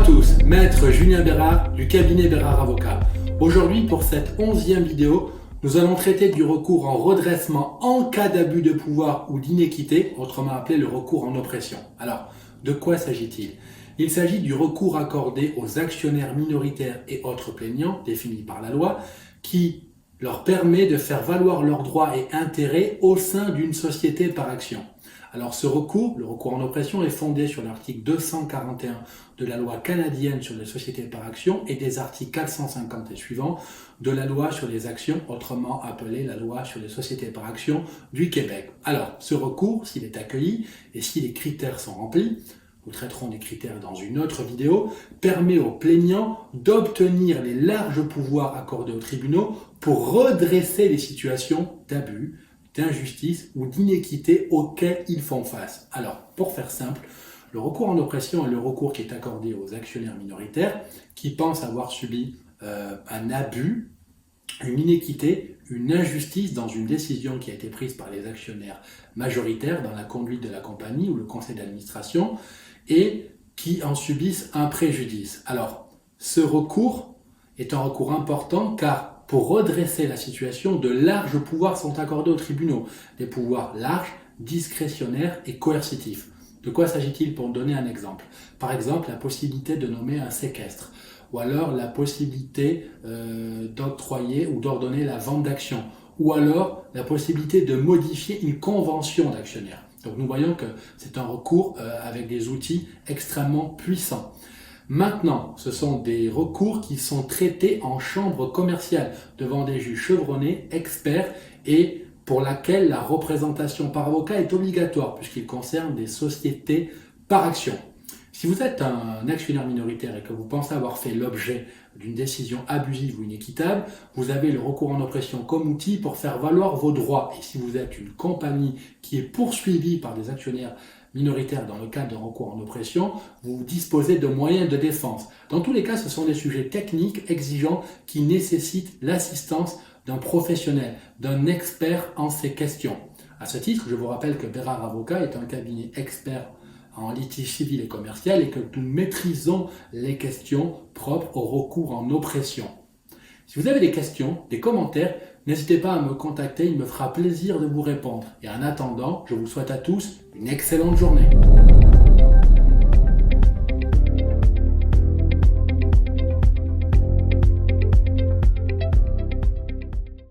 tous, Maître Julien Bérard du cabinet Bérard Avocat. Aujourd'hui, pour cette 11e vidéo, nous allons traiter du recours en redressement en cas d'abus de pouvoir ou d'inéquité, autrement appelé le recours en oppression. Alors, de quoi s'agit-il? Il s'agit du recours accordé aux actionnaires minoritaires et autres plaignants, définis par la loi, qui leur permet de faire valoir leurs droits et intérêts au sein d'une société par action. Alors ce recours, le recours en oppression, est fondé sur l'article 241 de la loi canadienne sur les sociétés par action et des articles 450 et suivants de la loi sur les actions, autrement appelée la loi sur les sociétés par action du Québec. Alors ce recours, s'il est accueilli et si les critères sont remplis, nous traiterons des critères dans une autre vidéo, permet aux plaignants d'obtenir les larges pouvoirs accordés aux tribunaux pour redresser les situations d'abus, d'injustice ou d'inéquité auxquelles ils font face. Alors, pour faire simple, le recours en oppression est le recours qui est accordé aux actionnaires minoritaires qui pensent avoir subi un abus, une inéquité, une injustice dans une décision qui a été prise par les actionnaires majoritaires dans la conduite de la compagnie ou le conseil d'administration et qui en subissent un préjudice. Alors, ce recours est un recours important car pour redresser la situation, de larges pouvoirs sont accordés aux tribunaux. Des pouvoirs larges, discrétionnaires et coercitifs. De quoi s'agit-il pour donner un exemple? Par exemple, la possibilité de nommer un séquestre, ou alors la possibilité d'octroyer ou d'ordonner la vente d'actions, ou alors la possibilité de modifier une convention d'actionnaire. Donc nous voyons que c'est un recours avec des outils extrêmement puissants. Maintenant, ce sont des recours qui sont traités en chambre commerciale devant des juges chevronnés, experts et pour laquelle la représentation par avocat est obligatoire puisqu'il concerne des sociétés par action. Si vous êtes un actionnaire minoritaire et que vous pensez avoir fait l'objet d'une décision abusive ou inéquitable, vous avez le recours en oppression comme outil pour faire valoir vos droits. Et si vous êtes une compagnie qui est poursuivie par des actionnaires minoritaires dans le cadre d'un recours en oppression, vous disposez de moyens de défense. Dans tous les cas, ce sont des sujets techniques exigeants qui nécessitent l'assistance d'un professionnel, d'un expert en ces questions. À ce titre, je vous rappelle que Bérard Avocat est un cabinet expert en litige civil et commercial et que nous maîtrisons les questions propres au recours en oppression. Si vous avez des questions, des commentaires, n'hésitez pas à me contacter, il me fera plaisir de vous répondre. Et en attendant, je vous souhaite à tous une excellente journée.